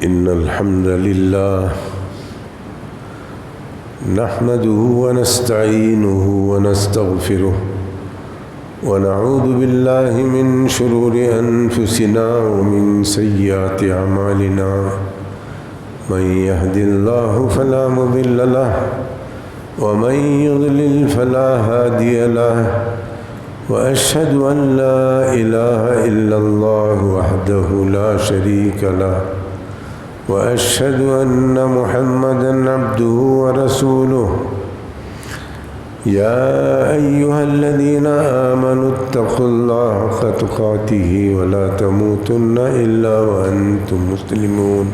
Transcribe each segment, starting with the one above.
إن الحمد لله نحمده ونستعينه ونستغفره ونعوذ بالله من شرور أنفسنا ومن سيئات أعمالنا من يهد الله فلا مضل له ومن يضلل فلا هادي له وأشهد أن لا إله إلا الله وحده لا شريك له وأشهد أن محمدًا عبده ورسوله يا أيها الذين آمنوا اتقوا الله حق تقاته ولا تموتن إلا وأنتم مسلمون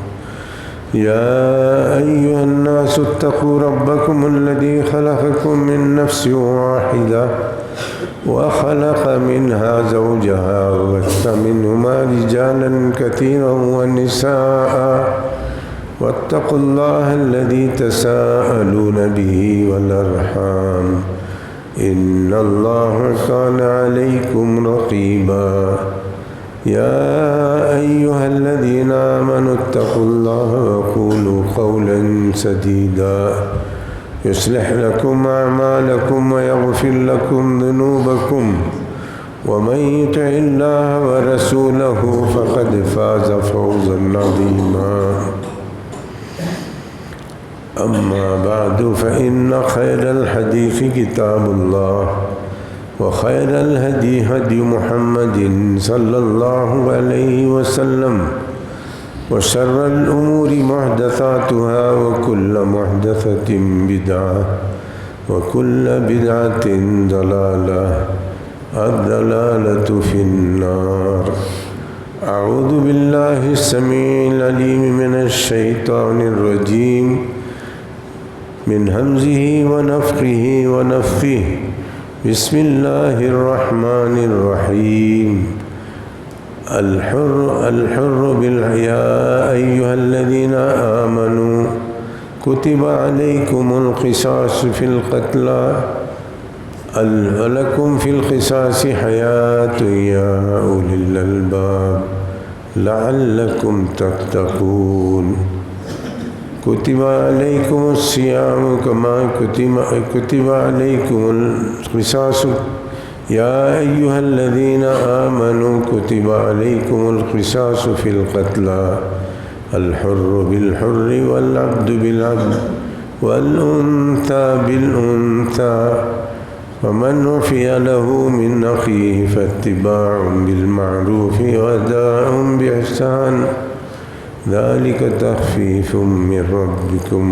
يا أيها الناس اتقوا ربكم الذي خلقكم من نفس واحدة وخلق منها زوجها وبث منهما رجالا كثيرا ونساء واتقوا الله الذي تساءلون به والأرحام إن الله كان عليكم رقيبا يا أيها الذين آمنوا اتقوا الله وقولوا قولا سديدا يصلح لكم أعمالكم ويغفر لكم ذنوبكم ومن يطع الله ورسوله فقد فاز فوزا عظيما أما بعد فإن خير الحديث كتاب الله وخير الهدي هدي محمد صلى الله عليه وسلم وشر الأمور محدثاتها وكل محدثة بدعة وكل بدعة ضلالة الضلالة في النار. أعوذ بالله السميع العليم من الشيطان الرجيم من همزه ونفخه ونفثه. بسم الله الرحمن الرحيم. الحر يا أيها الذين آمنوا كتب عليكم القصاص في القتلى ولكم في القصاص حياة يا أولي الألباب لعلكم تتقون. كتب عليكم الصيام كما كتب عليكم القصاص يا أيها الذين آمنوا كتب عليكم القصاص في القتلى الحر بالحر والعبد بالعبد والأنثى بالأنثى ومن عفي له من أخيه فاتباع بالمعروف وأداء بإحسان ذلك تخفيف من ربكم.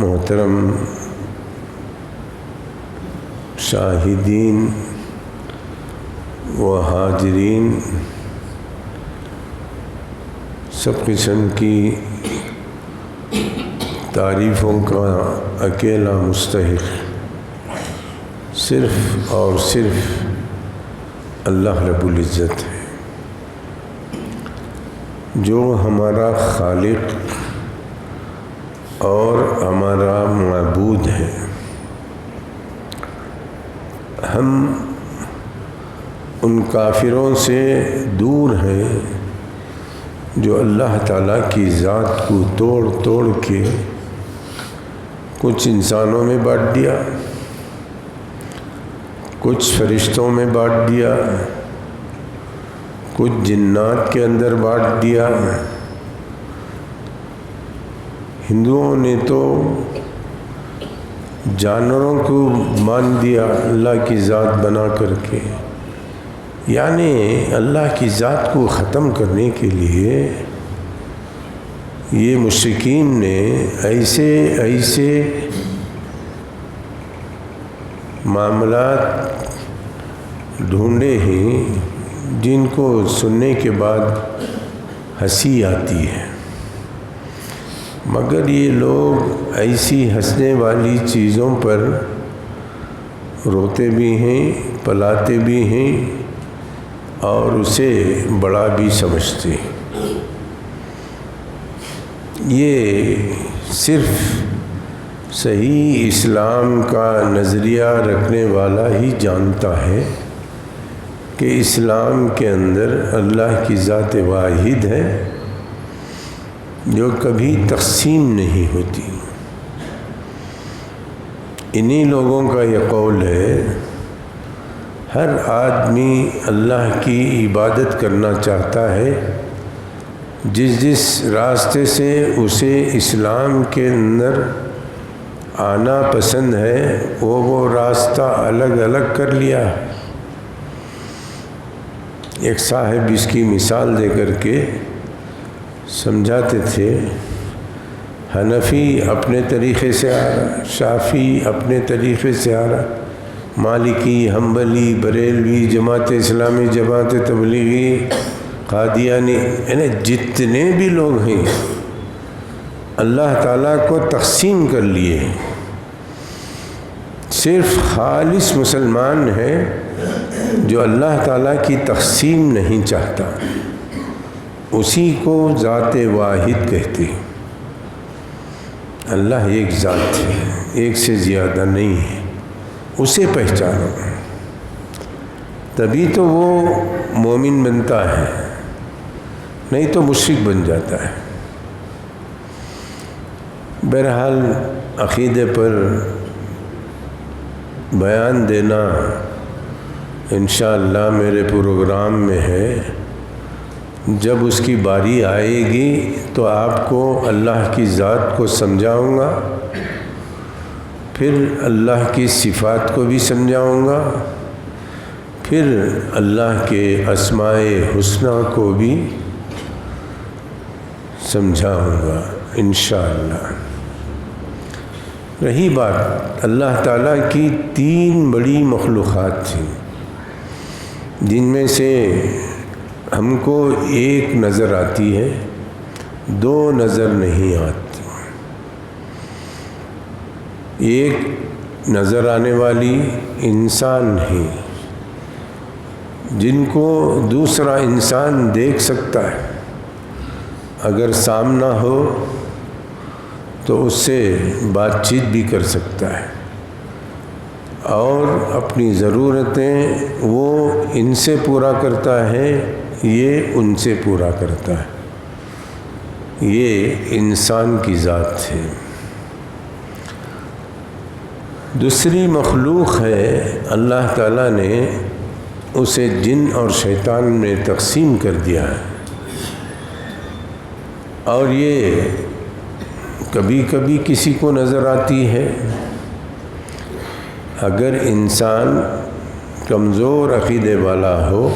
محترم شاہدین و حاضرین، سب قسم کی تعریفوں کا اکیلا مستحق صرف اور صرف اللہ رب العزت ہے، جو ہمارا خالق اور ہمارا معبود ہے. ہم ان کافروں سے دور ہیں جو اللہ تعالیٰ کی ذات کو توڑ کے کچھ انسانوں میں بانٹ دیا، کچھ فرشتوں میں بانٹ دیا، کچھ جنات کے اندر بانٹ دیا. ہندوؤں نے تو جانوروں کو مان دیا اللہ کی ذات بنا کر کے، یعنی اللہ کی ذات کو ختم کرنے کے لیے یہ مشرکین نے ایسے معاملات ڈھونڈے ہیں جن کو سننے کے بعد ہنسی آتی ہے. مگر یہ لوگ ایسی ہنسنے والی چیزوں پر روتے بھی ہیں، پلاتے بھی ہیں اور اسے بڑا بھی سمجھتے ہیں. یہ صرف صحیح اسلام کا نظریہ رکھنے والا ہی جانتا ہے کہ اسلام کے اندر اللہ کی ذات واحد ہے جو کبھی تقسیم نہیں ہوتی۔ انہی لوگوں کا یہ قول ہے، ہر آدمی اللہ کی عبادت کرنا چاہتا ہے، جس راستے سے اسے اسلام کے اندر آنا پسند ہے وہ راستہ الگ الگ کر لیا۔ ایک صاحب اس کی مثال دے کر کے سمجھاتے تھے، حنفی اپنے طریقے سے آ رہا، شافعی اپنے طریقے سے آ رہا، مالکی، حنبلی، بریلوی، جماعت اسلامی، جماعت تبلیغی، قادیانی، یعنی جتنے بھی لوگ ہیں اللہ تعالیٰ کو تقسیم کر لیے، صرف خالص مسلمان ہے جو اللہ تعالیٰ کی تقسیم نہیں چاہتا، اسی کو ذات واحد کہتے ہیں۔ اللہ ایک ذات ہے، ایک سے زیادہ نہیں ہے، اسے پہچانو، تبھی تو وہ مومن بنتا ہے، نہیں تو مشرک بن جاتا ہے۔ بہرحال عقیدے پر بیان دینا انشاءاللہ میرے پروگرام میں ہے، جب اس کی باری آئے گی تو آپ کو اللہ کی ذات کو سمجھاؤں گا، پھر اللہ کی صفات کو بھی سمجھاؤں گا، پھر اللہ کے اسماء حسنی کو بھی سمجھاؤں گا انشاءاللہ۔ رہی بات اللہ تعالیٰ کی 3 بڑی مخلوقات تھیں، جن میں سے ہم کو ایک نظر آتی ہے، 2 نظر نہیں آتی۔ ایک نظر آنے والی انسان ہے، جن کو دوسرا انسان دیکھ سکتا ہے، اگر سامنا ہو تو اس سے بات چیت بھی کر سکتا ہے، اور اپنی ضرورتیں وہ ان سے پورا کرتا ہے، یہ ان سے پورا کرتا ہے۔ یہ انسان کی ذات ہے۔ دوسری مخلوق ہے، اللہ تعالیٰ نے اسے جن اور شیطان میں تقسیم کر دیا ہے، اور یہ کبھی کبھی کسی کو نظر آتی ہے۔ اگر انسان کمزور عقیدے والا ہو،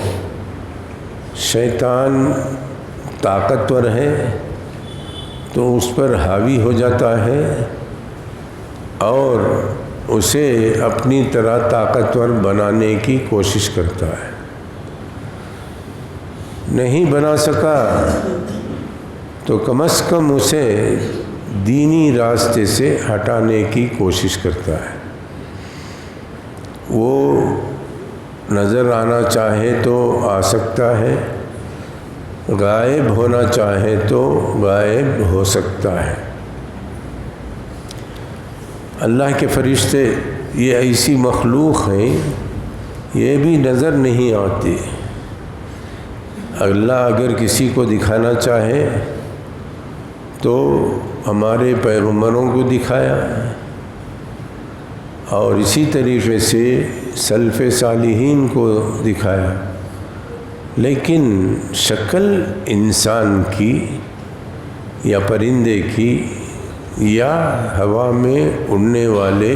شیطان طاقتور ہے تو اس پر حاوی ہو جاتا ہے اور اسے اپنی طرح طاقتور بنانے کی کوشش کرتا ہے۔ نہیں بنا سکا تو کم از کم اسے دینی راستے سے ہٹانے کی کوشش کرتا ہے۔ وہ نظر آنا چاہے تو آ سکتا ہے، غائب ہونا چاہے تو غائب ہو سکتا ہے۔ اللہ کے فرشتے یہ ایسی مخلوق ہیں، یہ بھی نظر نہیں آتے۔ اللہ اگر کسی کو دکھانا چاہے تو ہمارے پیغمبروں کو دکھایا، اور اسی طریقے سے سلف صالحین کو دکھایا، لیکن شکل انسان کی یا پرندے کی یا ہوا میں اڑنے والے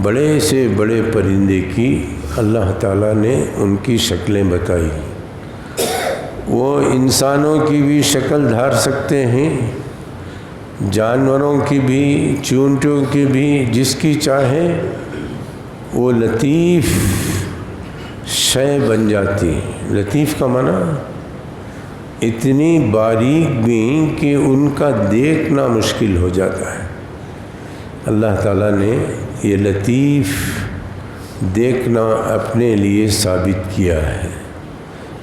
بڑے سے بڑے پرندے کی اللہ تعالیٰ نے ان کی شکلیں بتائی۔ وہ انسانوں کی بھی شکل دھار سکتے ہیں، جانوروں کی بھی، چونٹیوں کی بھی، جس کی چاہے وہ لطیف شے بن جاتی۔ لطیف کا معنی اتنی باریک بھی کہ ان کا دیکھنا مشکل ہو جاتا ہے۔ اللہ تعالیٰ نے یہ لطیف دیکھنا اپنے لیے ثابت کیا ہے۔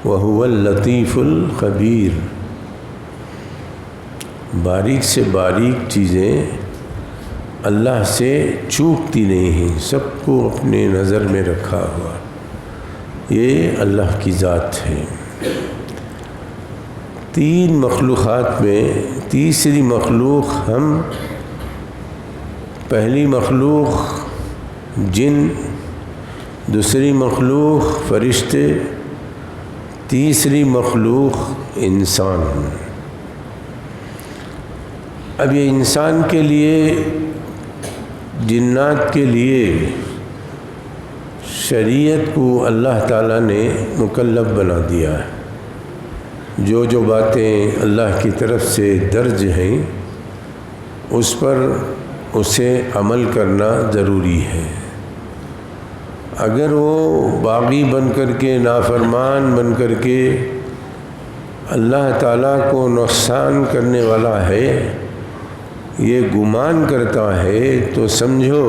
وَهُوَ اللَّطِيفُ الْخَبِيرُ۔ باریک سے باریک چیزیں اللہ سے چوکتی نہیں ہیں، سب کو اپنے نظر میں رکھا ہوا، یہ اللہ کی ذات ہے۔ تین مخلوقات میں تیسری مخلوق ہم، پہلی مخلوق جن، دوسری مخلوق فرشتے، تیسری مخلوق انسان۔ اب یہ انسان کے لیے، جنات کے لیے شریعت کو اللہ تعالیٰ نے مکلف بنا دیا ہے۔ جو جو باتیں اللہ کی طرف سے درج ہیں اس پر اسے عمل کرنا ضروری ہے۔ اگر وہ باغی بن کر کے، نافرمان بن کر کے اللہ تعالیٰ کو نقصان کرنے والا ہے، یہ گمان کرتا ہے، تو سمجھو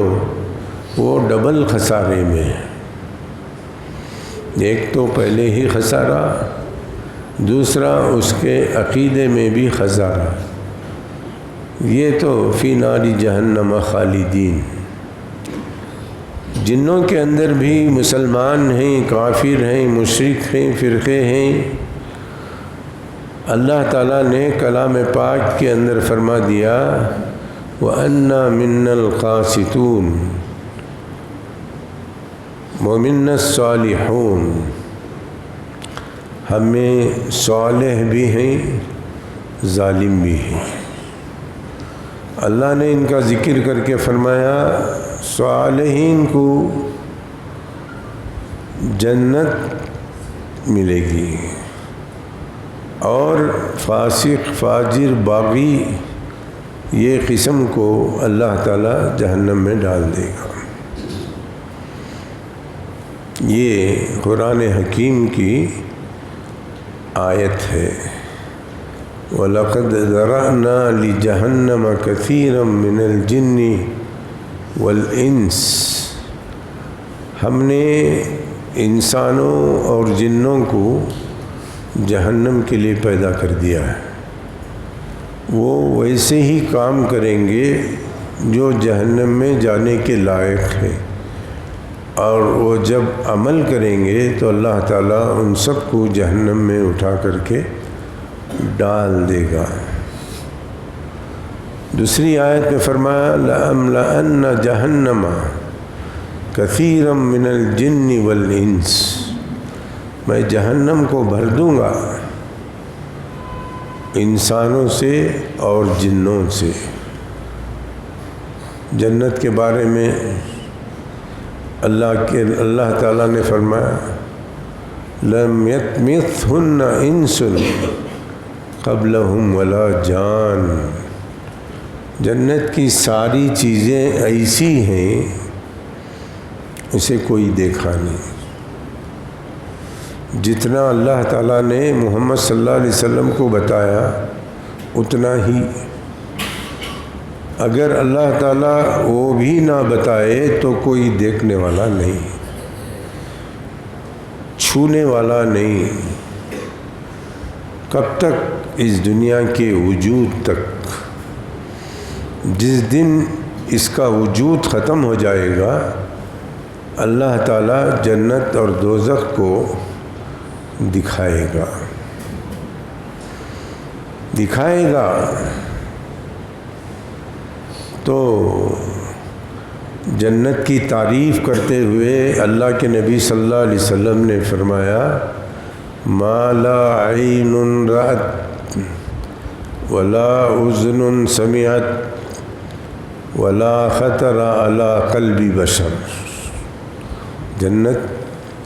وہ ڈبل خسارے میں ہے۔ ایک تو پہلے ہی خسارہ، دوسرا اس کے عقیدے میں بھی خسارہ۔ یہ تو فی نار جہنم خالدین۔ جنوں کے اندر بھی مسلمان ہیں، کافر ہیں، مشرک ہیں، فرقے ہیں۔ اللہ تعالیٰ نے کلام پاک کے اندر فرما دیا وَأَنَّا مِنَّا الْقَاسِطُونَ وَمِنَّا الصَّالِحُونَ۔ ہم میں صالح بھی ہیں، ظالم بھی ہیں۔ اللہ نے ان کا ذکر کر کے فرمایا صالحین کو جنت ملے گی، اور فاسق، فاجر، باغی، یہ قسم کو اللہ تعالیٰ جہنم میں ڈال دے گا۔ یہ قرآن حکیم کی آیت ہے۔ وَلَقَدْ ذَرَأْنَا لِجَهَنَّمَ كَثِيرًا مِنَ الْجِنِّ وَالْإِنسِ۔ ہم نے انسانوں اور جنوں کو جہنم کے لیے پیدا کر دیا ہے۔ وہ ویسے ہی کام کریں گے جو جہنم میں جانے کے لائق ہے، اور وہ جب عمل کریں گے تو اللہ تعالیٰ ان سب کو جہنم میں اٹھا کر کے ڈال دے گا۔ دوسری آیت میں فرمایا لَأَمْلَأَنَّ جَهَنَّمَ كَثِيرًا مِنَ الْجِنِّ وَالْإِنسِ۔ میں جہنم کو بھر دوں گا انسانوں سے اور جنوں سے۔ جنت کے بارے میں اللہ تعالیٰ نے فرمایا لَمْ يَطْمِثْهُنَّ إِنسٌ قَبْلَهُمْ وَلَا جَانٌ۔ جنت کی ساری چیزیں ایسی ہیں اسے کوئی دیکھا نہیں۔ جتنا اللہ تعالیٰ نے محمد صلی اللہ علیہ وسلم کو بتایا اتنا ہی، اگر اللہ تعالیٰ وہ بھی نہ بتائے تو کوئی دیکھنے والا نہیں، چھونے والا نہیں۔ کب تک؟ اس دنیا کے وجود تک۔ جس دن اس کا وجود ختم ہو جائے گا اللہ تعالیٰ جنت اور دوزخ کو دکھائے گا تو جنت کی تعریف کرتے ہوئے اللہ کے نبی صلی اللہ علیہ وسلم نے فرمایا ما لا عین رأت ولا اذن سمعت ولا خطر علی قلب بشر۔ جنت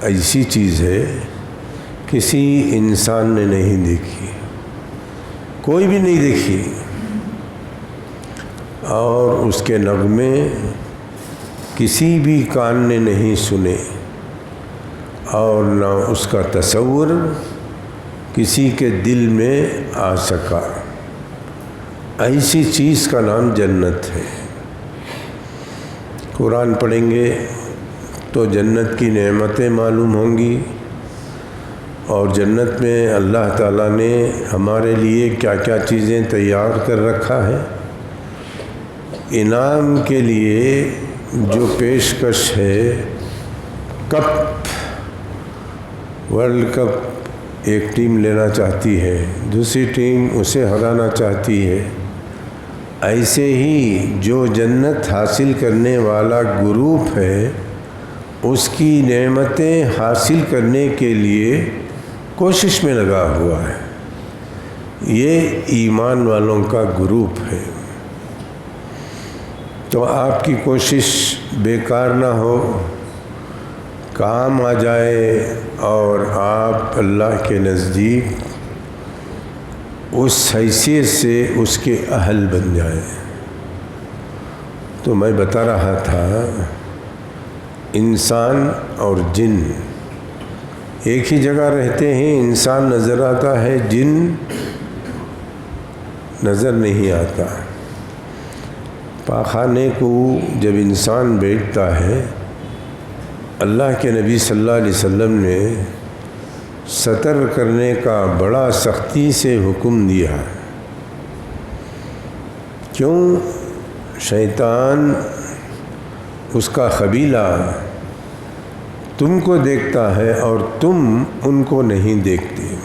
ایسی چیز ہے کسی انسان نے نہیں دیکھی، کوئی بھی نہیں دیکھی، اور اس کے نغمے کسی بھی کان نے نہیں سنے، اور نہ اس کا تصور کسی کے دل میں آ سکا۔ ایسی چیز کا نام جنت ہے۔ قرآن پڑھیں گے تو جنت کی نعمتیں معلوم ہوں گی، اور جنت میں اللہ تعالیٰ نے ہمارے لیے کیا کیا چیزیں تیار کر رکھا ہے انعام کے لیے جو پیشکش ہے، کپ، ورلڈ کپ ایک ٹیم لینا چاہتی ہے، دوسری ٹیم اسے ہرانا چاہتی ہے، ایسے ہی جو جنت حاصل کرنے والا گروپ ہے اس کی نعمتیں حاصل کرنے کے لیے کوشش میں لگا ہوا ہے، یہ ایمان والوں کا گروپ ہے۔ تو آپ کی کوشش بیکار نہ ہو، کام آ جائے اور آپ اللہ کے نزدیک اس حیثیت سے اس کے اہل بن جائیں۔ تو میں بتا رہا تھا انسان اور جن ایک ہی جگہ رہتے ہیں، انسان نظر آتا ہے، جن نظر نہیں آتا۔ پاخانے کو جب انسان بیٹھتا ہے، اللہ کے نبی صلی اللہ علیہ وسلم نے ستر کرنے کا بڑا سختی سے حکم دیا۔ کیوں؟ شیطان، اس کا قبیلہ تم کو دیکھتا ہے اور تم ان کو نہیں دیکھتے۔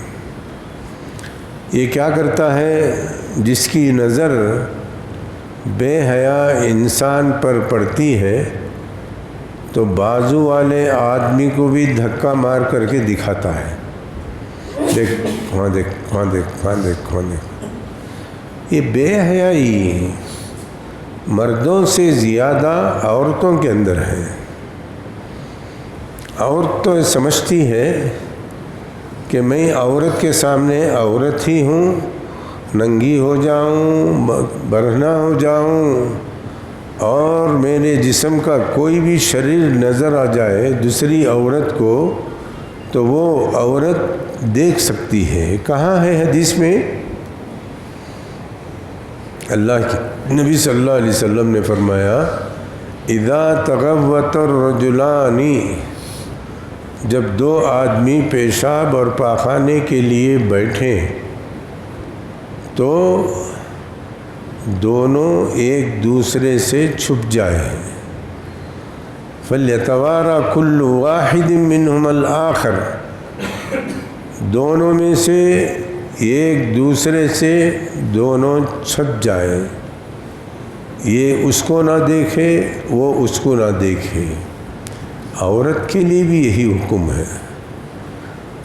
یہ کیا کرتا ہے؟ جس کی نظر بے حیا انسان پر پڑتی ہے تو بازو والے آدمی کو بھی دھکا مار کر کے دکھاتا ہے، دیکھ وہاں دیکھ، وہاں دیکھ، وہاں دیکھ، وہاں دیکھ۔ یہ بے حیائی مردوں سے زیادہ عورتوں کے اندر ہے۔ عورت تو سمجھتی ہے کہ میں عورت کے سامنے عورت ہی ہوں، ننگی ہو جاؤں، برہنہ ہو جاؤں، اور میرے جسم کا کوئی بھی شریر نظر آ جائے دوسری عورت کو تو وہ عورت دیکھ سکتی ہے۔ کہاں ہے حدیث میں؟ اللہ کے نبی صلی اللہ علیہ وسلم نے فرمایا، اذا تغوط الرجلان، جب دو آدمی پیشاب اور پاخانے کے لیے بیٹھیں تو دونوں ایک دوسرے سے چھپ جائیں، فَلْيَتَوَارَى كُلُّ وَاحِدٍ مِّنْهُمَا الْآخَرَ، دونوں میں سے ایک دوسرے سے دونوں چھپ جائیں، یہ اس کو نہ دیکھے، وہ اس کو نہ دیکھے۔ عورت کے لیے بھی یہی حکم ہے،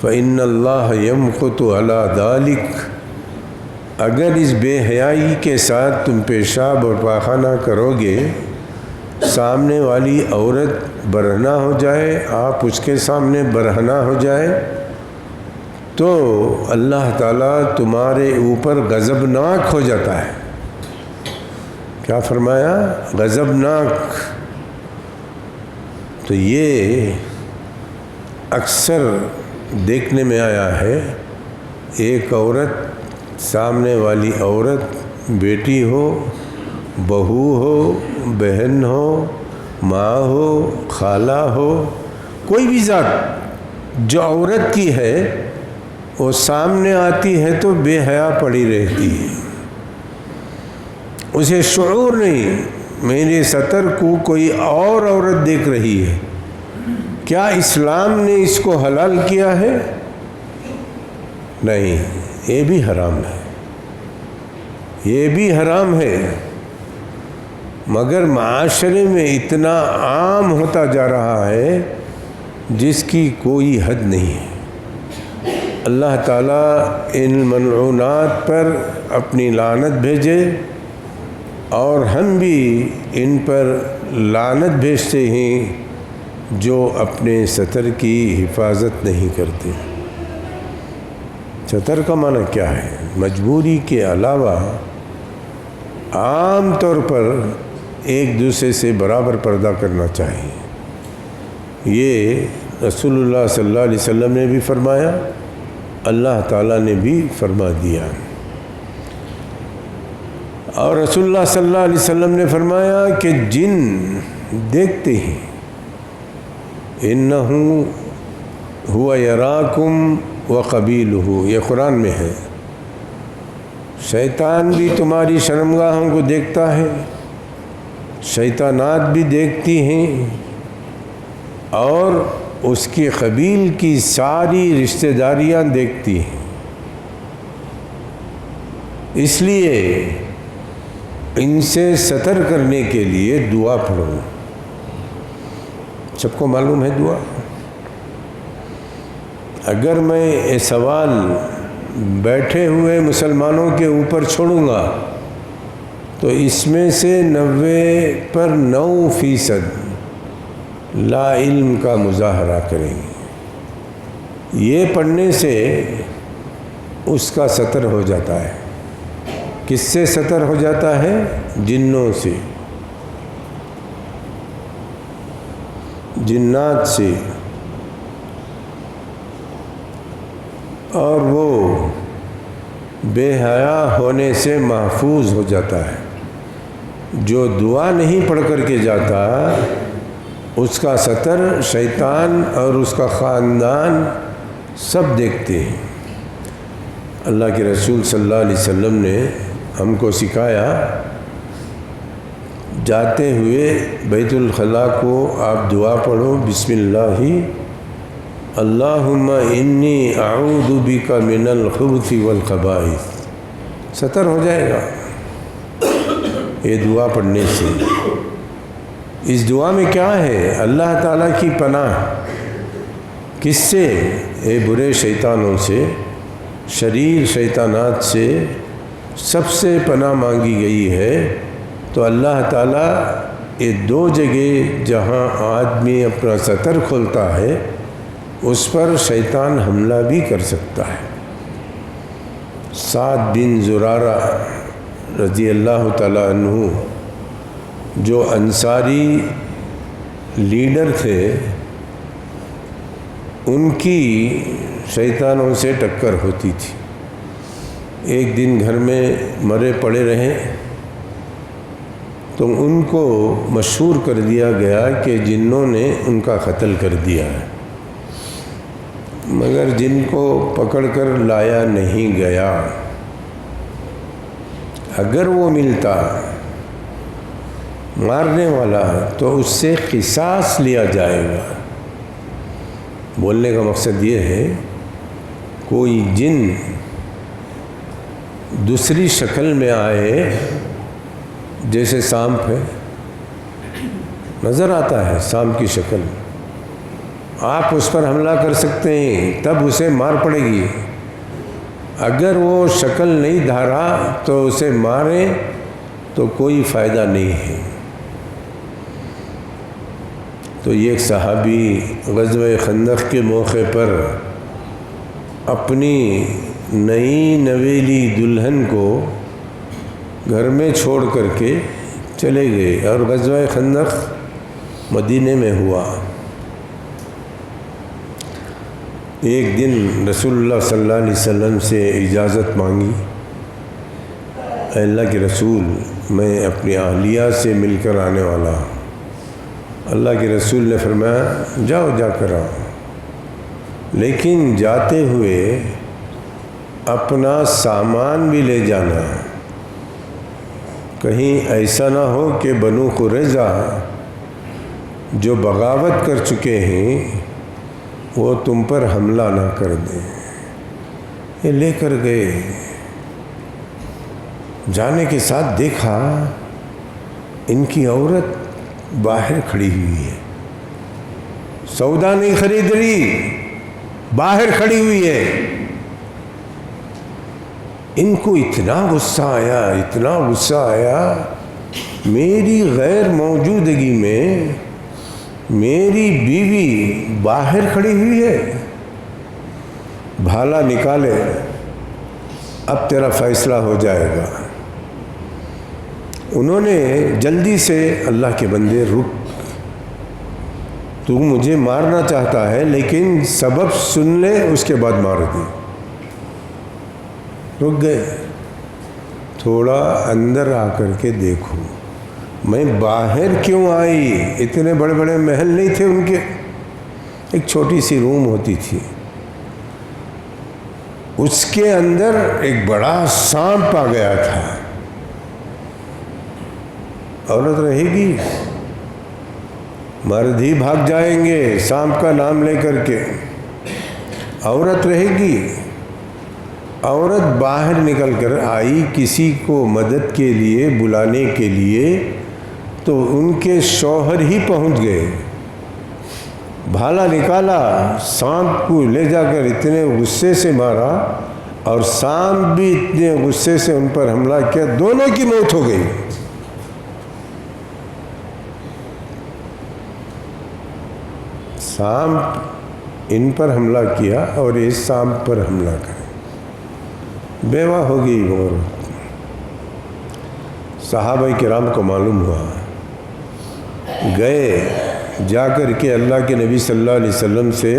فَإِنَّ اللَّهَ يَمْقُتُ عَلَى ذَلِكَ، اگر اس بے حیائی کے ساتھ تم پیشاب اور پاخانہ کرو گے، سامنے والی عورت برہنہ ہو جائے، آپ اس کے سامنے برہنہ ہو جائے، تو اللہ تعالیٰ تمہارے اوپر غضبناک ہو جاتا ہے۔ کیا فرمایا؟ غضبناک۔ تو یہ اکثر دیکھنے میں آیا ہے، ایک عورت، سامنے والی عورت بیٹی ہو، بہو ہو، بہن ہو، ماں ہو، خالہ ہو، کوئی بھی ذات جو عورت کی ہے، وہ سامنے آتی ہے تو بے حیا پڑی رہتی ہے، اسے شعور نہیں میرے سطر کو کوئی اور عورت دیکھ رہی ہے۔ کیا اسلام نے اس کو حلال کیا ہے؟ نہیں، یہ بھی حرام ہے، یہ بھی حرام ہے، مگر معاشرے میں اتنا عام ہوتا جا رہا ہے جس کی کوئی حد نہیں ہے۔ اللہ تعالیٰ ان ملعونات پر اپنی لعنت بھیجے، اور ہم بھی ان پر لعنت بھیجتے ہیں جو اپنے سطر کی حفاظت نہیں کرتے۔ سطر کا معنی کیا ہے؟ مجبوری کے علاوہ عام طور پر ایک دوسرے سے برابر پردہ کرنا چاہیے۔ یہ رسول اللہ صلی اللہ علیہ وسلم نے بھی فرمایا، اللہ تعالیٰ نے بھی فرما دیا، اور رسول اللہ صلی اللہ علیہ وسلم نے فرمایا کہ جن دیکھتے ہیں، انہو ہوا یراکم وقبیلہ، یہ قرآن میں ہے، شیطان بھی تمہاری شرمگاہوں کو دیکھتا ہے شیطانات بھی دیکھتی ہیں اور اس کی قبیل کی ساری رشتہ داریاں دیکھتی ہیں. اس لیے ان سے ستر کرنے کے لیے دعا پڑھو. سب کو معلوم ہے دعا. اگر میں یہ سوال بیٹھے ہوئے مسلمانوں کے اوپر چھوڑوں گا تو اس میں سے 90% لا علم کا مظاہرہ کریں گے. یہ پڑھنے سے اس کا ستر ہو جاتا ہے. کس سے ستر ہو جاتا ہے؟ جنوں سے، جنات سے. اور وہ بے حیا ہونے سے محفوظ ہو جاتا ہے. جو دعا نہیں پڑھ کر کے جاتا اس کا ستر شیطان اور اس کا خاندان سب دیکھتے ہیں. اللہ کے رسول صلی اللہ علیہ وسلم نے ہم کو سکھایا، جاتے ہوئے بیت الخلاء کو آپ دعا پڑھو، بسم اللہ اللہم انی اعوذ بک من الخبث والخبائث. ستر ہو جائے گا یہ دعا پڑھنے سے. اس دعا میں کیا ہے؟ اللہ تعالیٰ کی پناہ. کس سے؟ اے برے شیطانوں سے، شریر شیطانات سے سب سے پناہ مانگی گئی ہے. تو اللہ تعالیٰ یہ دو جگہ جہاں آدمی اپنا ستر کھولتا ہے اس پر شیطان حملہ بھی کر سکتا ہے. سعد بن زرارہ رضی اللہ تعالیٰ عنہ جو انصاری لیڈر تھے، ان کی شیطانوں سے ٹکر ہوتی تھی. ایک دن گھر میں مرے پڑے رہے تو ان کو مشہور کر دیا گیا کہ جنوں نے ان کا قتل کر دیا ہے. مگر جن کو پکڑ کر لایا نہیں گیا. اگر وہ ملتا مارنے والا تو اس سے قصاص لیا جائے گا. بولنے کا مقصد یہ ہے، کوئی جن دوسری شکل میں آئے، جیسے سانپ ہے، نظر آتا ہے سانپ کی شکل، آپ اس پر حملہ کر سکتے ہیں، تب اسے مار پڑے گی. اگر وہ شکل نہیں دھارا تو اسے مارے تو کوئی فائدہ نہیں ہے. تو یہ ایک صحابی غزوہ خندق کے موقع پر اپنی نئی نویلی دلہن کو گھر میں چھوڑ کر کے چلے گئے، اور غزوہ خندق مدینے میں ہوا. ایک دن رسول اللہ صلی اللہ علیہ وسلم سے اجازت مانگی، اے اللہ کے رسول میں اپنی اہلیہ سے مل کر آنے والا ہوں. اللہ کے رسول نے فرمایا جاؤ، جا کر آؤ، لیکن جاتے ہوئے اپنا سامان بھی لے جانا. کہیں ایسا نہ ہو کہ بنو قریظہ جو بغاوت کر چکے ہیں وہ تم پر حملہ نہ کر دیں. یہ لے کر گئے. جانے کے ساتھ دیکھا ان کی عورت باہر کھڑی ہوئی ہے، سودا نہیں خرید رہی، باہر کھڑی ہوئی ہے. ان کو اتنا غصہ آیا، اتنا غصہ آیا، میری غیر موجودگی میں میری بیوی باہر کھڑی ہوئی ہے. بھالا نکالے، اب تیرا فیصلہ ہو جائے گا. انہوں نے جلدی سے، اللہ کے بندے رک، تو مجھے مارنا چاہتا ہے لیکن سبب سن لے اس کے بعد مار دے. رک گئے. تھوڑا اندر آ کر کے دیکھو میں باہر کیوں آئی. اتنے بڑے بڑے محل نہیں تھے ان کے، ایک چھوٹی سی روم ہوتی تھی، اس کے اندر ایک بڑا سانپ آ گیا تھا. عورت رہے گی؟ مرد ہی بھاگ جائیں گے سانپ کا نام لے کر کے، عورت رہے گی؟ عورت باہر نکل کر آئی کسی کو مدد کے لیے بلانے کے لیے تو ان کے شوہر ہی پہنچ گئے، بھالا نکالا، سانپ کو لے جا کر اتنے غصے سے مارا اور سانپ بھی اتنے غصے سے ان پر حملہ کیا، دونوں کی موت ہو گئی۔ سانپ ان پر حملہ کیا اور اس سانپ پر حملہ کرے، بیوہ ہو گئی وہ عورت۔ صحابہ کرام کو معلوم ہوا، گئے جا کر کے اللہ کے نبی صلی اللہ علیہ وسلم سے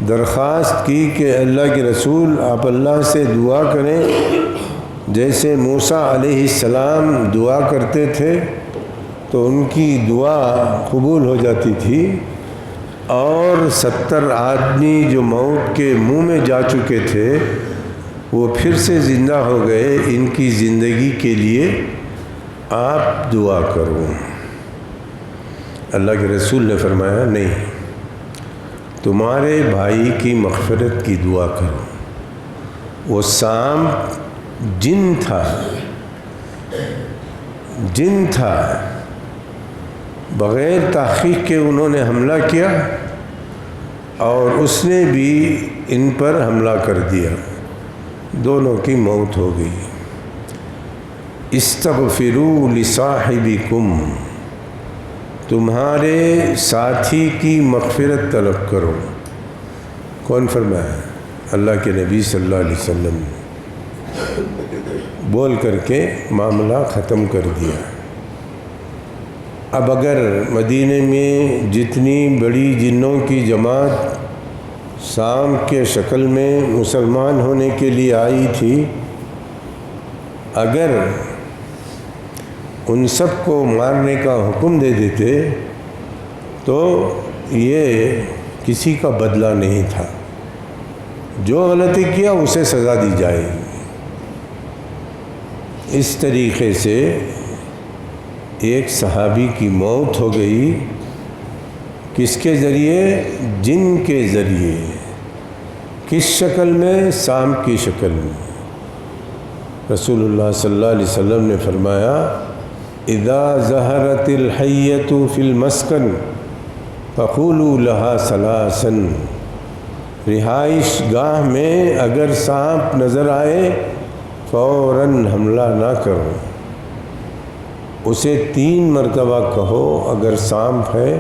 درخواست کی کہ اللہ کے رسول آپ اللہ سے دعا کریں، جیسے موسیٰ علیہ السلام دعا کرتے تھے تو ان کی دعا قبول ہو جاتی تھی، اور 70 آدمی جو موت کے منہ میں جا چکے تھے وہ پھر سے زندہ ہو گئے، ان کی زندگی کے لیے آپ دعا کرو۔ اللہ کے رسول نے فرمایا نہیں، تمہارے بھائی کی مغفرت کی دعا کرو۔ وہ سانپ جن تھا، بغیر تحقیق کے انہوں نے حملہ کیا اور اس نے بھی ان پر حملہ کر دیا، دونوں کی موت ہو گئی۔ استغفروا لصاحبکم، تمہارے ساتھی کی مغفرت طلب کرو۔ کون فرمایا؟ اللہ کے نبی صلی اللہ علیہ وسلم نے بول کر کے معاملہ ختم کر دیا۔ اب اگر مدینے میں جتنی بڑی جنوں کی جماعت سانپ کے شکل میں مسلمان ہونے کے لیے آئی تھی، اگر ان سب کو مارنے کا حکم دے دیتے تو یہ کسی کا بدلہ نہیں تھا، جو غلطی کیا اسے سزا دی جائے گی۔ اس طریقے سے ایک صحابی کی موت ہو گئی، کس کے ذریعے؟ جن کے ذریعے۔ کس شکل میں؟ سانپ کی شکل میں۔ رسول اللہ صلی اللہ علیہ وسلم نے فرمایا اذا ظہرت الحیۃ فی المسکن فقولوا لها ثلاثا، رہائش گاہ میں اگر سانپ نظر آئے فوراً حملہ نہ کرو، اسے 3 مرتبہ کہو اگر سانپ ہے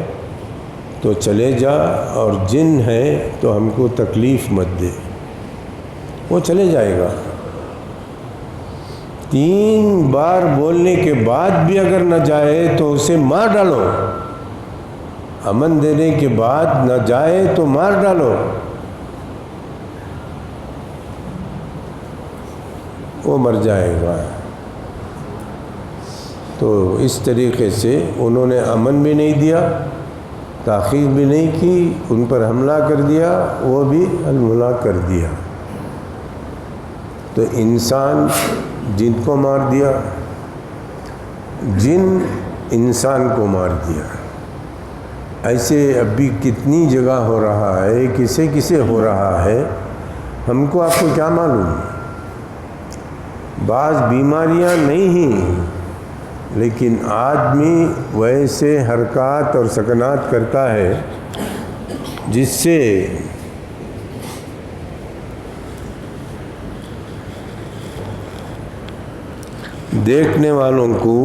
تو چلے جا، اور جن ہے تو ہم کو تکلیف مت دے، وہ چلے جائے گا۔ 3 بار بولنے کے بعد بھی اگر نہ جائے تو اسے مار ڈالو، امن دینے کے بعد نہ جائے تو مار ڈالو، وہ مر جائے گا۔ تو اس طریقے سے انہوں نے امن بھی نہیں دیا، تاخیر بھی نہیں کی، ان پر حملہ کر دیا، وہ بھی حملہ کر دیا۔ تو انسان جن کو مار دیا، جن انسان کو مار دیا۔ ایسے اب بھی کتنی جگہ ہو رہا ہے، کسے کسے ہو رہا ہے، ہم کو آپ کو کیا معلوم۔ بعض بیماریاں نہیں ہیں، لیکن آدمی ویسے حرکات اور سکنات کرتا ہے جس سے دیکھنے والوں کو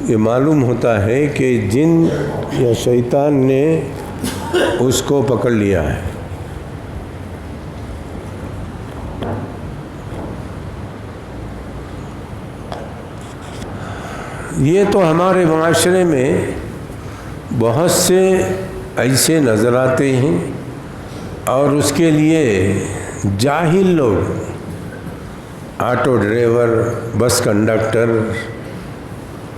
یہ معلوم ہوتا ہے کہ جن یا شیطان نے اس کو پکڑ لیا ہے۔ یہ تو ہمارے معاشرے میں بہت سے ایسے نظر آتے ہیں، اور اس کے لیے جاہل لوگ، آٹو ڈرائیور، بس کنڈکٹر،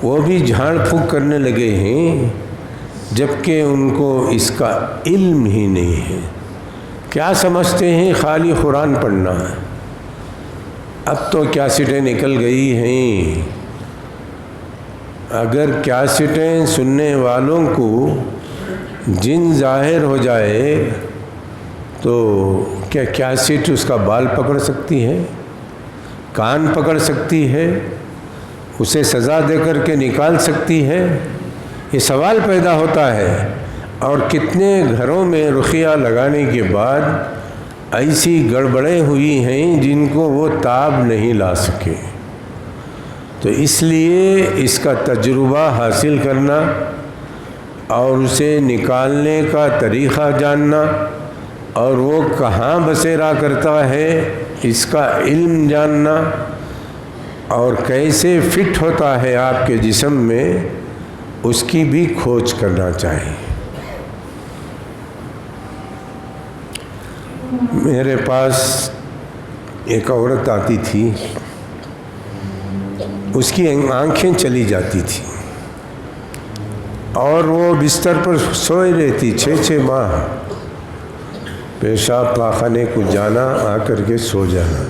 وہ بھی جھاڑ پھونک کرنے لگے ہیں، جبکہ ان کو اس کا علم ہی نہیں ہے۔ کیا سمجھتے ہیں؟ خالی قرآن پڑھنا ہے۔ اب تو کیسٹیں نکل گئی ہیں، اگر کیسٹیں سننے والوں کو جن ظاہر ہو جائے تو کیا کیسٹ اس کا بال پکڑ سکتی ہے، کان پکڑ سکتی ہے، اسے سزا دے کر کے نکال سکتی ہے؟ یہ سوال پیدا ہوتا ہے۔ اور کتنے گھروں میں رقیہ لگانے کے بعد ایسی گڑبڑیں ہوئی ہیں جن کو وہ تاب نہیں لا سکے۔ تو اس لیے اس کا تجربہ حاصل کرنا اور اسے نکالنے کا طریقہ جاننا اور وہ کہاں بسیرا کرتا ہے اس کا علم جاننا اور کیسے فٹ ہوتا ہے آپ کے جسم میں اس کی بھی کھوج کرنا چاہیے۔ میرے پاس ایک عورت آتی تھی، اس کی آنکھیں چلی جاتی تھیں اور وہ بستر پر سوئی رہتی 6 ماہ، پیشاب پاخانے کو جانا، آ کر کے سو جانا۔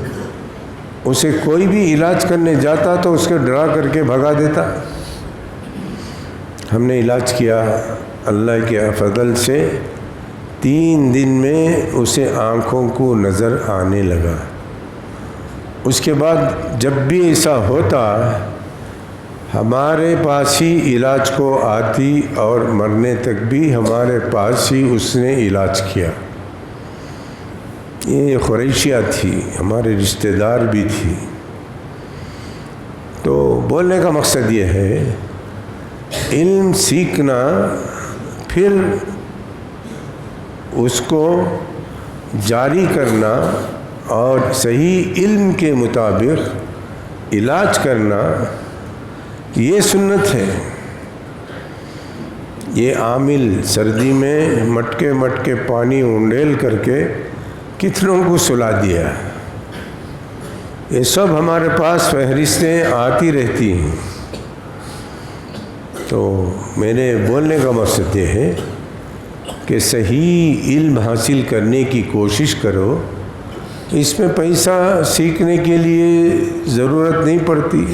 اسے کوئی بھی علاج کرنے جاتا تو اس کو ڈرا کر کے بھگا دیتا۔ ہم نے علاج کیا، اللہ کے فضل سے 3 دن میں اسے آنکھوں کو نظر آنے لگا۔ اس کے بعد جب بھی ایسا ہوتا ہمارے پاس ہی علاج کو آتی اور مرنے تک بھی ہمارے پاس ہی اس نے علاج کیا۔ یہ قریشیہ تھی، ہمارے رشتہ دار بھی تھی۔ تو بولنے کا مقصد یہ ہے علم سیکھنا، پھر اس کو جاری کرنا اور صحیح علم کے مطابق علاج کرنا، یہ سنت ہے۔ یہ عامل سردی میں مٹکے پانی انڈیل کر کے کتنوں کو سلا دیا، یہ سب ہمارے پاس فہرستیں آتی رہتی ہیں۔ تو میرے بولنے کا مقصد یہ ہے کہ صحیح علم حاصل کرنے کی کوشش کرو۔ اس میں پیسہ سیکھنے کے لیے ضرورت نہیں پڑتی۔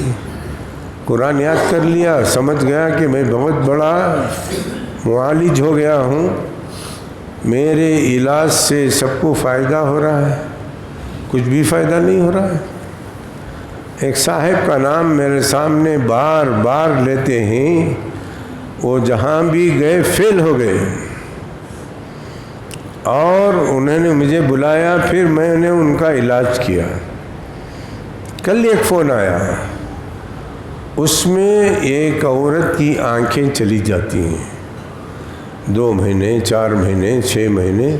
قرآن یاد کر لیا، سمجھ گیا کہ میں بہت بڑا معالج ہو گیا ہوں، میرے علاج سے سب کو فائدہ ہو رہا ہے، کچھ بھی فائدہ نہیں ہو رہا ہے۔ ایک صاحب کا نام میرے سامنے بار بار لیتے ہیں، وہ جہاں بھی گئے فیل ہو گئے، اور انہوں نے مجھے بلایا، پھر میں نے ان کا علاج کیا۔ کل ایک فون آیا، اس میں ایک عورت کی آنکھیں چلی جاتی ہیں 2 مہینے 4 مہینے 6 مہینے،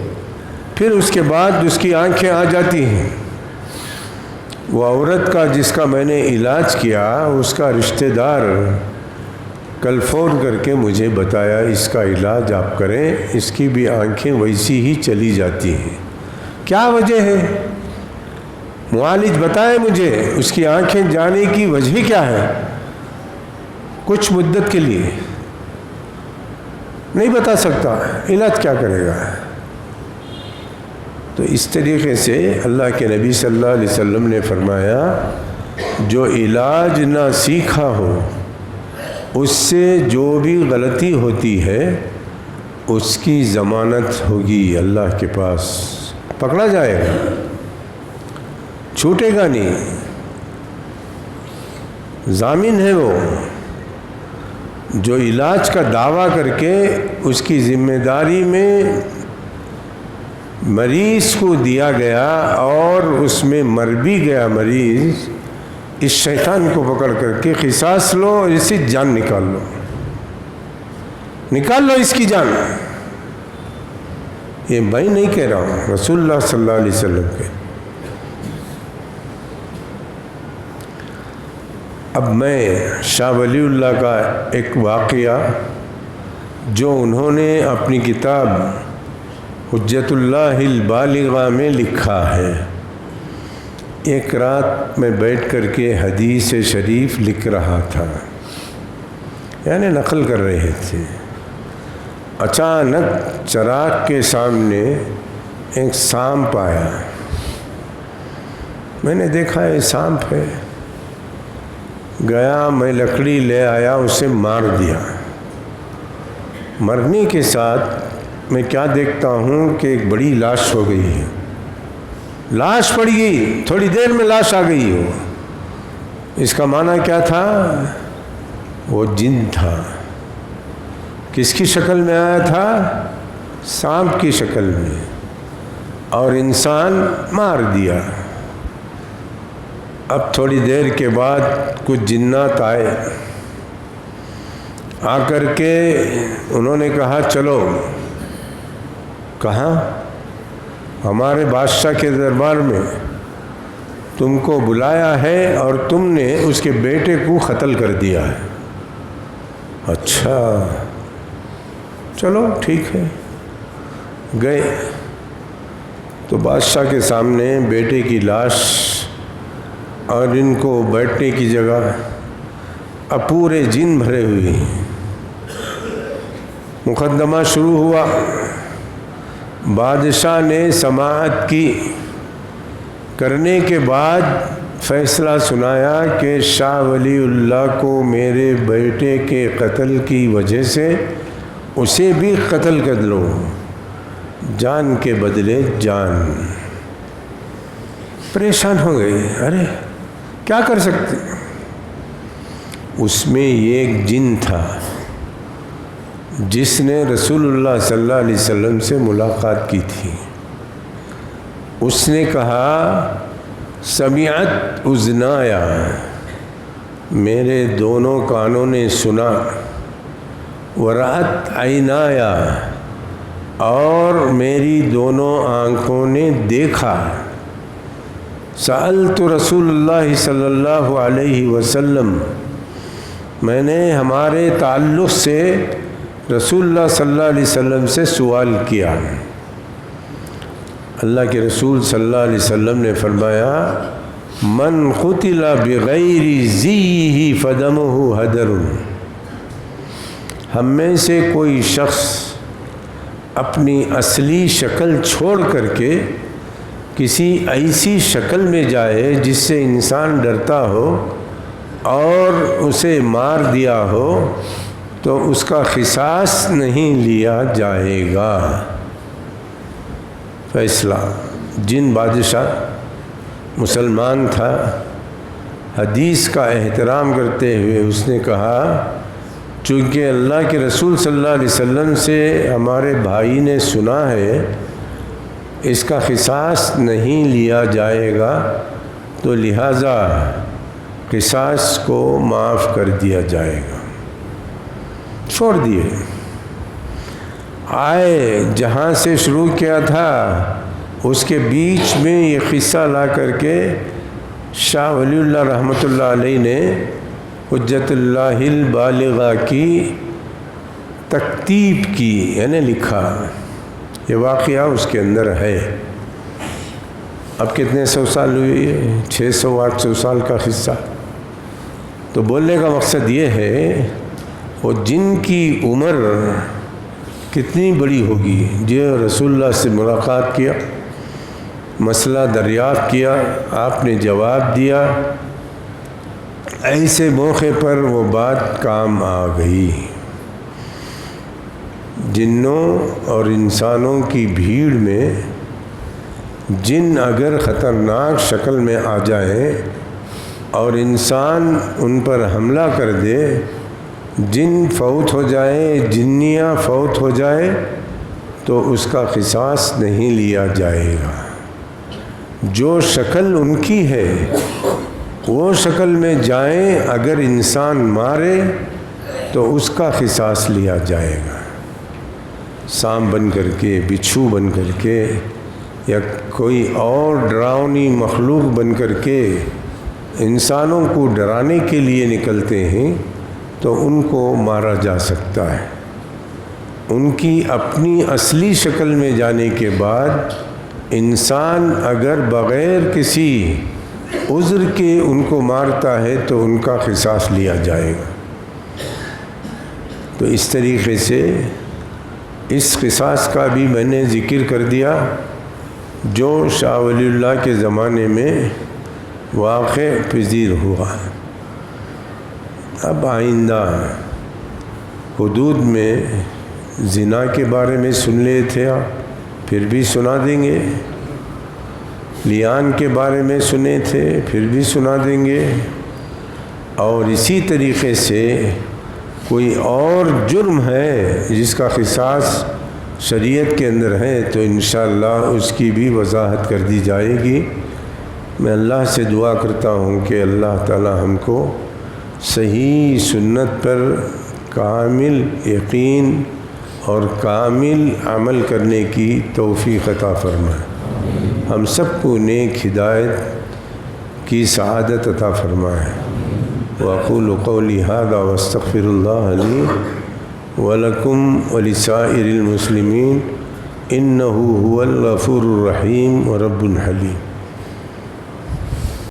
پھر اس کے بعد اس کی آنکھیں آ جاتی ہیں۔ وہ عورت کا جس کا میں نے علاج کیا، اس کا رشتہ دار کل فون کر کے مجھے بتایا اس کا علاج آپ کریں، اس کی بھی آنکھیں ویسی ہی چلی جاتی ہیں۔ کیا وجہ ہے؟ معالج بتائے مجھے اس کی آنکھیں جانے کی وجہ کیا ہے؟ کچھ مدت کے لیے نہیں بتا سکتا، علاج کیا کرے گا؟ تو اس طریقے سے اللہ کے نبی صلی اللہ علیہ وسلم نے فرمایا، جو علاج نہ سیکھا ہو اس سے جو بھی غلطی ہوتی ہے اس کی ضمانت ہوگی اللہ کے پاس، پکڑا جائے گا، چھوٹے گا نہیں، ضامن ہے وہ۔ جو علاج کا دعویٰ کر کے اس کی ذمہ داری میں مریض کو دیا گیا اور اس میں مر بھی گیا مریض، اس شیطان کو پکڑ کر کے قصاص لو اور اس سے جان نکال لو اس کی جان۔ یہ میں نہیں کہہ رہا ہوں، رسول اللہ صلی اللہ علیہ وسلم کے۔ اب میں شاہ ولی اللہ کا ایک واقعہ جو انہوں نے اپنی کتاب حجت اللہ البالغہ میں لکھا ہے، ایک رات میں بیٹھ کر کے حدیث شریف لکھ رہا تھا، یعنی نقل کر رہے تھے، اچانک چراغ کے سامنے ایک سانپ آیا۔ میں نے دیکھا یہ سانپ ہے، گیا، میں لکڑی لے آیا، اسے مار دیا۔ مرنے کے ساتھ میں کیا دیکھتا ہوں کہ ایک بڑی لاش ہو گئی ہے، لاش پڑ گئی، تھوڑی دیر میں لاش آ گئی ہو۔ اس کا معنی کیا تھا؟ وہ جن تھا۔ کس کی شکل میں آیا تھا؟ سانپ کی شکل میں، اور انسان مار دیا۔ اب تھوڑی دیر کے بعد کچھ جنات آئے، آ کر کے انہوں نے کہا چلو۔ کہاں؟ ہمارے بادشاہ کے دربار میں تم کو بلایا ہے اور تم نے اس کے بیٹے کو قتل کر دیا ہے۔ اچھا چلو ٹھیک ہے۔ گئے تو بادشاہ کے سامنے بیٹے کی لاش اور ان کو بیٹھنے کی جگہ، اب پورے جن بھرے ہوئے۔ مقدمہ شروع ہوا، بادشاہ نے سماعت کی، کرنے کے بعد فیصلہ سنایا کہ شاہ ولی اللہ کو میرے بیٹے کے قتل کی وجہ سے اسے بھی قتل کر لو، جان کے بدلے جان۔ پریشان ہو گئے، ارے کیا کر سکتے؟ اس میں یہ ایک جن تھا جس نے رسول اللہ صلی اللہ علیہ وسلم سے ملاقات کی تھی۔ اس نے کہا سمعت اذنایا، میرے دونوں کانوں نے سنا، ورأت عینایا، اور میری دونوں آنکھوں نے دیکھا۔ سألت رسول اللہ صلی اللہ علیہ وسلم، میں نے ہمارے تعلق سے رسول اللہ صلی اللہ علیہ وسلم سے سوال کیا۔ اللہ کے رسول صلی اللہ علیہ وسلم نے فرمایا من قتل بغیر ذیہ فدمہ ہدر، ہم میں سے کوئی شخص اپنی اصلی شکل چھوڑ کر کے کسی ایسی شکل میں جائے جس سے انسان ڈرتا ہو اور اسے مار دیا ہو تو اس کا قصاص نہیں لیا جائے گا۔ فیصلہ، جن بادشاہ مسلمان تھا، حدیث کا احترام کرتے ہوئے اس نے کہا چونکہ اللہ کے رسول صلی اللہ علیہ وسلم سے ہمارے بھائی نے سنا ہے اس کا قصاص نہیں لیا جائے گا تو لہٰذا قصاص کو معاف کر دیا جائے گا، چھوڑ دیے۔ آئے جہاں سے شروع کیا تھا اس کے بیچ میں یہ قصہ لا کر کے شاہ ولی اللہ رحمۃ اللہ علیہ نے حجت اللہ البالغہ کی تکتیب کی، یعنی لکھا۔ یہ واقعہ اس کے اندر ہے۔ اب کتنے سو سال ہوئی ہے؟ 600-800 سال کا قصہ۔ تو بولنے کا مقصد یہ ہے وہ جن کی عمر کتنی بڑی ہوگی، جو رسول اللہ سے ملاقات کیا، مسئلہ دریافت کیا، آپ نے جواب دیا، ایسے موقع پر وہ بات کام آ گئی۔ جنوں اور انسانوں کی بھیڑ میں جن اگر خطرناک شکل میں آ جائیں اور انسان ان پر حملہ کر دے، جن فوت ہو جائے، جنیاں فوت ہو جائے تو اس کا قصاص نہیں لیا جائے گا۔ جو شکل ان کی ہے وہ شکل میں جائیں، اگر انسان مارے تو اس کا قصاص لیا جائے گا۔ سانپ بن کر کے، بچھو بن کر کے، یا کوئی اور ڈراؤنی مخلوق بن کر کے انسانوں کو ڈرانے کے لیے نکلتے ہیں تو ان کو مارا جا سکتا ہے۔ ان کی اپنی اصلی شکل میں جانے کے بعد انسان اگر بغیر کسی عذر کے ان کو مارتا ہے تو ان کا قصاص لیا جائے گا۔ تو اس طریقے سے اس قصاص کا بھی میں نے ذکر کر دیا جو شاہ ولی اللہ کے زمانے میں واقع پذیر ہوا۔ اب آئندہ حدود میں زنا کے بارے میں سن لیے تھے آپ، پھر بھی سنا دیں گے، لیان کے بارے میں سنے تھے پھر بھی سنا دیں گے، اور اسی طریقے سے کوئی اور جرم ہے جس کا قصاص شریعت کے اندر ہے تو انشاءاللہ اس کی بھی وضاحت کر دی جائے گی۔ میں اللہ سے دعا کرتا ہوں کہ اللہ تعالی ہم کو صحیح سنت پر کامل یقین اور کامل عمل کرنے کی توفیق عطا فرمائے، ہم سب کو نیک ہدایت کی سعادت عطا فرمائے۔ وأقول قولي هذا واستغفر الله لي ولكم ولسائر المسلمين إنه هو الغفور الرحيم ورب حليم۔